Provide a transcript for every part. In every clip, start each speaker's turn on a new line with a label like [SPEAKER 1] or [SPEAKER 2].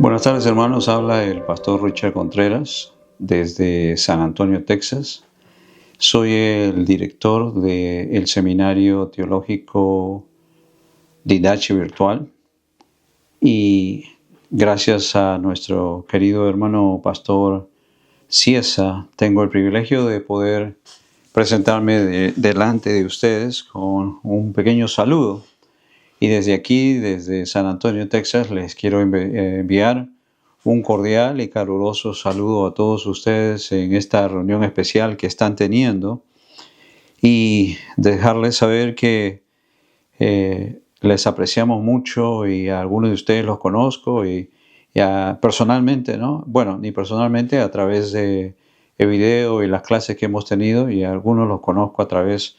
[SPEAKER 1] Buenas tardes, hermanos. Habla el pastor Richard Contreras desde San Antonio, Texas. Soy el director del Seminario Teológico Didache Virtual y gracias a nuestro querido hermano pastor Ciesa, tengo el privilegio de poder presentarme delante de ustedes con un pequeño saludo. Y desde aquí, desde San Antonio, Texas, les quiero enviar un cordial y caluroso saludo a todos ustedes en esta reunión especial que están teniendo y dejarles saber que les apreciamos mucho y a algunos de ustedes los conozco y personalmente, ¿no? Bueno, ni personalmente, a través de el video y las clases que hemos tenido, y a algunos los conozco a través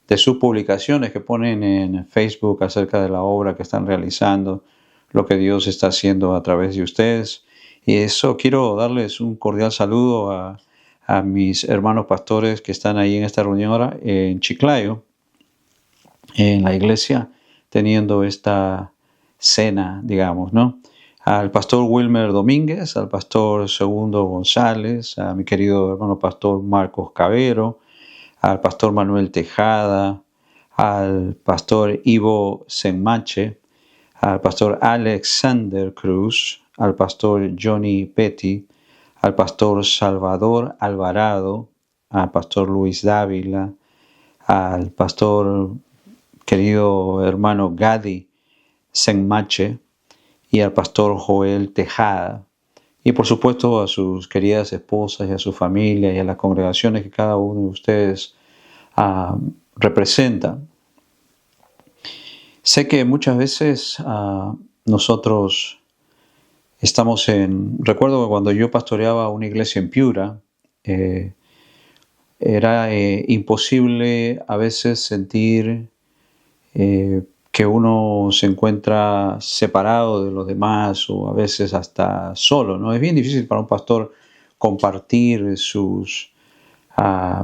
[SPEAKER 1] de sus publicaciones que ponen en Facebook acerca de la obra que están realizando, lo que Dios está haciendo a través de ustedes. Y eso, quiero darles un cordial saludo a mis hermanos pastores que están ahí en esta reunión ahora en Chiclayo, en la iglesia, teniendo esta cena, digamos, ¿no? Al pastor Wilmer Domínguez, al pastor Segundo González, a mi querido hermano pastor Marcos Cabero, al pastor Manuel Tejada, al pastor Ivo Senmache, al pastor Alexander Cruz, al pastor Johnny Petty, al pastor Salvador Alvarado, al pastor Luis Dávila, al pastor querido hermano Gadi Senmache y al pastor Joel Tejada. Y por supuesto a sus queridas esposas y a su familia y a las congregaciones que cada uno de ustedes representa. Sé que muchas veces nosotros estamos recuerdo que cuando yo pastoreaba una iglesia en Piura, era imposible a veces sentir que uno se encuentra separado de los demás o a veces hasta solo, ¿no? Es bien difícil para un pastor compartir sus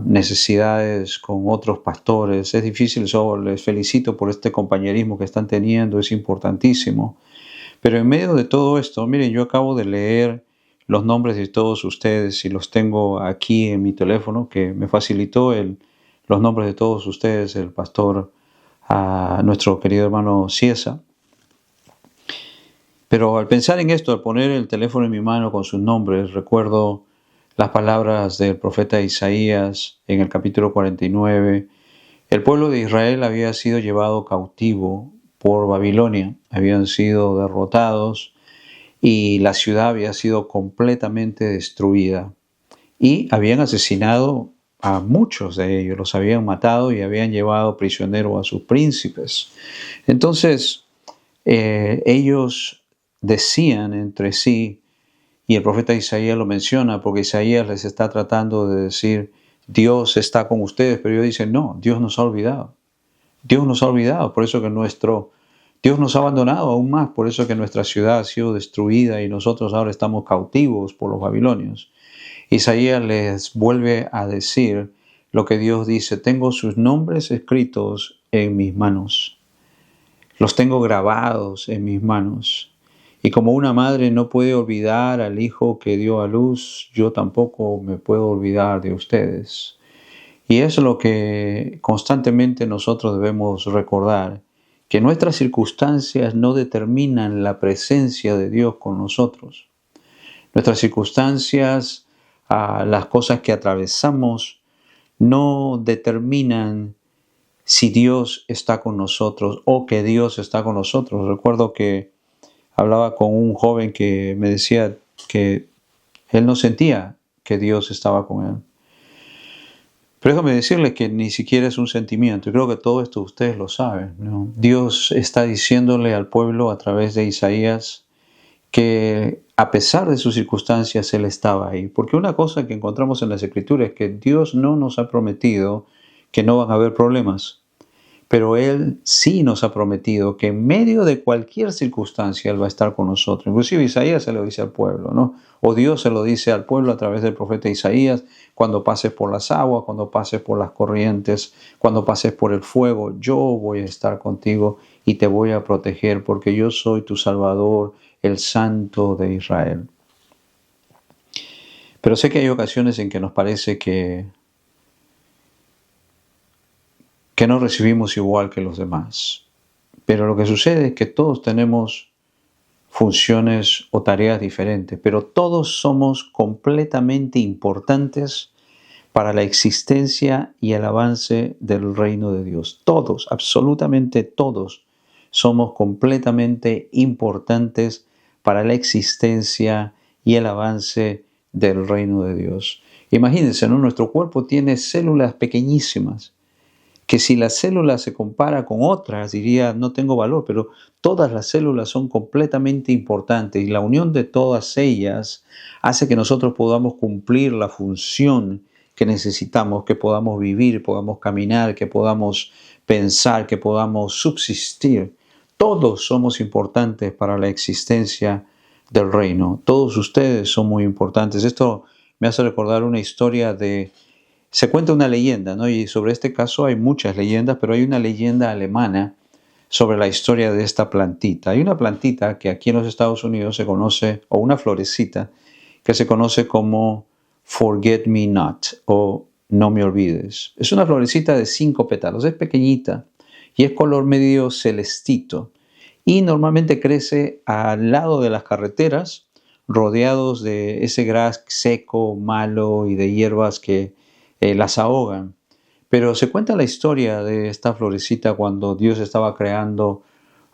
[SPEAKER 1] necesidades con otros pastores. Es difícil, les felicito por este compañerismo que están teniendo, es importantísimo. Pero en medio de todo esto, miren, yo acabo de leer los nombres de todos ustedes y los tengo aquí en mi teléfono, que me facilitó los nombres de todos ustedes el pastor, nuestro querido hermano Ciesa. Pero al pensar en esto, al poner el teléfono en mi mano con sus nombres, recuerdo las palabras del profeta Isaías en el capítulo 49. El pueblo de Israel había sido llevado cautivo por Babilonia, habían sido derrotados y la ciudad había sido completamente destruida. Y habían asesinado a muchos de ellos, los habían matado y habían llevado prisioneros a sus príncipes. Entonces, ellos decían entre sí, y el profeta Isaías lo menciona porque Isaías les está tratando de decir, Dios está con ustedes, pero ellos dicen, no, Dios nos ha olvidado. Dios nos ha olvidado, por eso que Dios nos ha abandonado aún más, por eso que nuestra ciudad ha sido destruida y nosotros ahora estamos cautivos por los babilonios. Isaías les vuelve a decir lo que Dios dice, tengo sus nombres escritos en mis manos, los tengo grabados en mis manos. Y como una madre no puede olvidar al hijo que dio a luz, yo tampoco me puedo olvidar de ustedes. Y es lo que constantemente nosotros debemos recordar, que nuestras circunstancias no determinan la presencia de Dios con nosotros. Nuestras circunstancias, las cosas que atravesamos, no determinan si Dios está con nosotros o que Dios está con nosotros. Recuerdo que hablaba con un joven que me decía que él no sentía que Dios estaba con él. Pero déjame decirles que ni siquiera es un sentimiento. Y creo que todo esto ustedes lo saben, ¿no? Dios está diciéndole al pueblo a través de Isaías que a pesar de sus circunstancias Él estaba ahí. Porque una cosa que encontramos en las Escrituras es que Dios no nos ha prometido que no van a haber problemas. Pero Él sí nos ha prometido que en medio de cualquier circunstancia Él va a estar con nosotros. Inclusive Isaías se lo dice al pueblo, ¿no? O Dios se lo dice al pueblo a través del profeta Isaías, cuando pases por las aguas, cuando pases por las corrientes, cuando pases por el fuego, yo voy a estar contigo y te voy a proteger porque yo soy tu Salvador, el Santo de Israel. Pero sé que hay ocasiones en que nos parece que no recibimos igual que los demás. Pero lo que sucede es que todos tenemos funciones o tareas diferentes, pero todos somos completamente importantes para la existencia y el avance del reino de Dios. Todos, absolutamente todos, somos completamente importantes para la existencia y el avance del reino de Dios. Imagínense, ¿no? Nuestro cuerpo tiene células pequeñísimas, que si la célula se compara con otras, diría, no tengo valor, pero todas las células son completamente importantes y la unión de todas ellas hace que nosotros podamos cumplir la función que necesitamos, que podamos vivir, podamos caminar, que podamos pensar, que podamos subsistir. Todos somos importantes para la existencia del reino. Todos ustedes son muy importantes. Esto me hace recordar una historia se cuenta una leyenda, ¿no? Y sobre este caso hay muchas leyendas, pero hay una leyenda alemana sobre la historia de esta plantita. Hay una plantita que aquí en los Estados Unidos se conoce, o una florecita, que se conoce como Forget Me Not, o No Me Olvides. Es una florecita de 5 pétalos, es pequeñita y es color medio celestito. Y normalmente crece al lado de las carreteras, rodeados de ese gras seco, malo y de hierbas que las ahogan. Pero se cuenta la historia de esta florecita cuando Dios estaba creando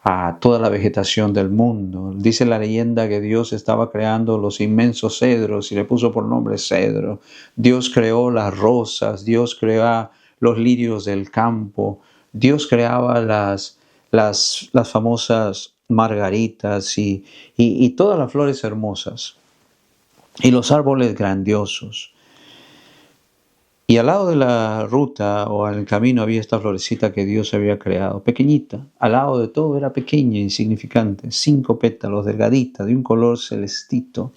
[SPEAKER 1] a toda la vegetación del mundo. Dice la leyenda que Dios estaba creando los inmensos cedros y le puso por nombre cedro. Dios creó las rosas, Dios creó los lirios del campo, Dios creaba las famosas margaritas y todas las flores hermosas y los árboles grandiosos. Y al lado de la ruta o en el camino había esta florecita que Dios había creado, pequeñita. Al lado de todo era pequeña, insignificante, 5 pétalos, delgadita, de un color celestito.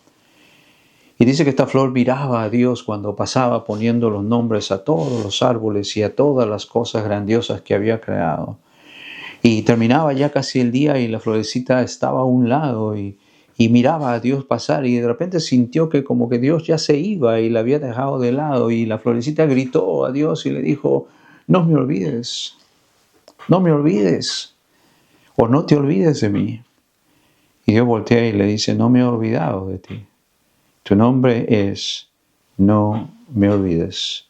[SPEAKER 1] Y dice que esta flor miraba a Dios cuando pasaba poniendo los nombres a todos los árboles y a todas las cosas grandiosas que había creado. Y terminaba ya casi el día y la florecita estaba a un lado y miraba a Dios pasar y de repente sintió que como que Dios ya se iba y la había dejado de lado y la florecita gritó a Dios y le dijo, no me olvides, no me olvides o no te olvides de mí. Y Dios voltea y le dice, no me he olvidado de ti. Tu nombre es No me olvides.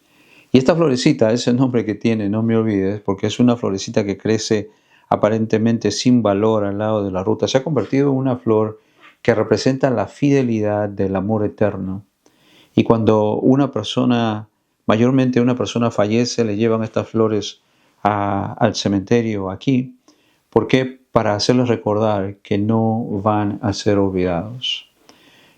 [SPEAKER 1] Y esta florecita, ese nombre que tiene, No me olvides, porque es una florecita que crece aparentemente sin valor al lado de la ruta, se ha convertido en una flor que representa la fidelidad del amor eterno. Y cuando una persona, mayormente una persona fallece, le llevan estas flores al cementerio aquí. ¿Por qué? Para hacerles recordar que no van a ser olvidados.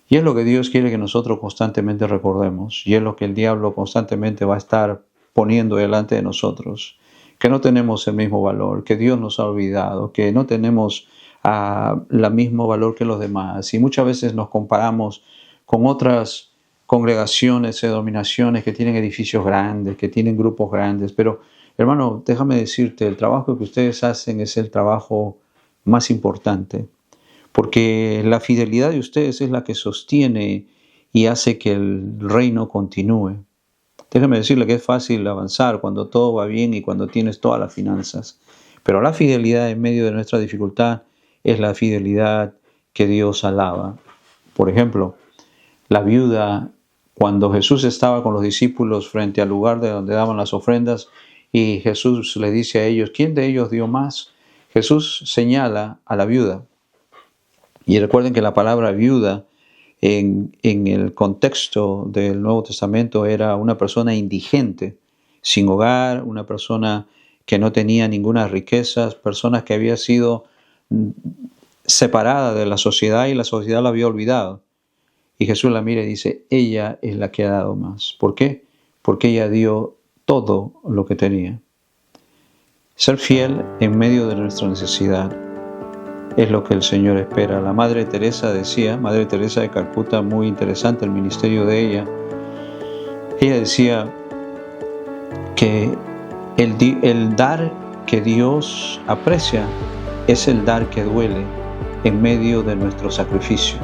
[SPEAKER 1] Y es lo que Dios quiere que nosotros constantemente recordemos. Y es lo que el diablo constantemente va a estar poniendo delante de nosotros. Que no tenemos el mismo valor, que Dios nos ha olvidado, que no tenemos el mismo valor que los demás. Y muchas veces nos comparamos con otras congregaciones, denominaciones que tienen edificios grandes, que tienen grupos grandes. Pero, hermano, déjame decirte, el trabajo que ustedes hacen es el trabajo más importante. Porque la fidelidad de ustedes es la que sostiene y hace que el reino continúe. Déjame decirle que es fácil avanzar cuando todo va bien y cuando tienes todas las finanzas. Pero la fidelidad en medio de nuestra dificultad es la fidelidad que Dios alaba. Por ejemplo, la viuda, cuando Jesús estaba con los discípulos frente al lugar de donde daban las ofrendas y Jesús le dice a ellos, ¿quién de ellos dio más? Jesús señala a la viuda. Y recuerden que la palabra viuda en el contexto del Nuevo Testamento era una persona indigente, sin hogar, una persona que no tenía ninguna riqueza, personas que había sido separada de la sociedad y la sociedad la había olvidado. Y Jesús la mira y dice, ella es la que ha dado más. ¿Por qué? Porque ella dio todo lo que tenía. Ser fiel en medio de nuestra necesidad es lo que el Señor espera. La Madre Teresa decía, Madre Teresa de Calcuta, muy interesante el ministerio de ella. Ella decía que el dar que Dios aprecia es el dar que duele. en medio de nuestro sacrificio.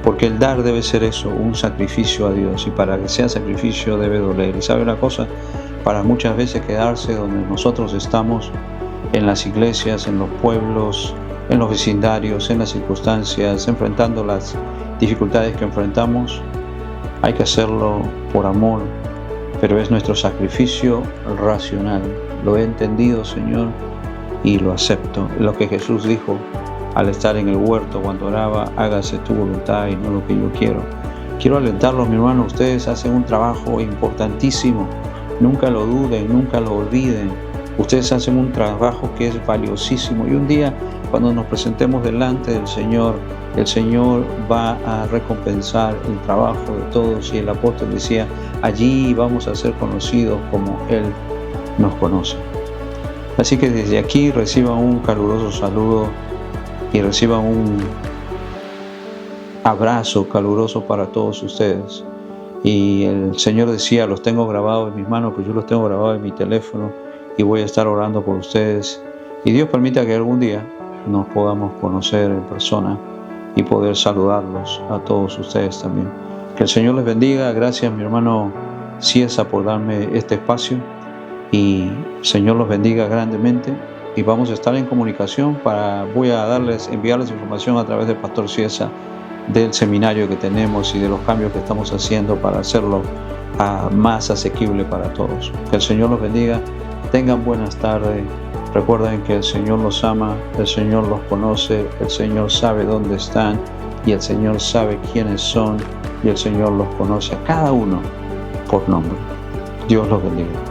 [SPEAKER 1] Porque el dar debe ser eso, un sacrificio a Dios. Y para que sea sacrificio debe doler. Y sabe una cosa, para muchas veces quedarse donde nosotros estamos, en las iglesias, en los pueblos, en los vecindarios, en las circunstancias, enfrentando las dificultades que enfrentamos, hay que hacerlo por amor, pero es nuestro sacrificio racional. Lo he entendido, Señor, y lo acepto. Lo que Jesús dijo al estar en el huerto cuando oraba: hágase tu voluntad y no lo que yo quiero. Quiero alentarlos, mi hermano, ustedes hacen un trabajo importantísimo. Nunca lo duden, nunca lo olviden. Ustedes hacen un trabajo que es valiosísimo, y un día cuando nos presentemos delante del Señor, el Señor va a recompensar el trabajo de todos, y el apóstol decía: allí vamos a ser conocidos como Él nos conoce. Así que desde aquí reciban un caluroso saludo y reciban un abrazo caluroso para todos ustedes. Y el Señor decía: los tengo grabados en mis manos, pues yo los tengo grabados en mi teléfono, y voy a estar orando por ustedes. Y Dios permita que algún día nos podamos conocer en persona y poder saludarlos a todos ustedes también. Que el Señor les bendiga. Gracias, mi hermano Ciesa, por darme este espacio, y el Señor los bendiga grandemente. Y vamos a estar en comunicación. Voy a enviarles información a través del Pastor Ciesa del seminario que tenemos y de los cambios que estamos haciendo para hacerlo más asequible para todos. Que el Señor los bendiga. Tengan buenas tardes. Recuerden que el Señor los ama, el Señor los conoce, el Señor sabe dónde están, y el Señor sabe quiénes son, y el Señor los conoce a cada uno por nombre. Dios los bendiga.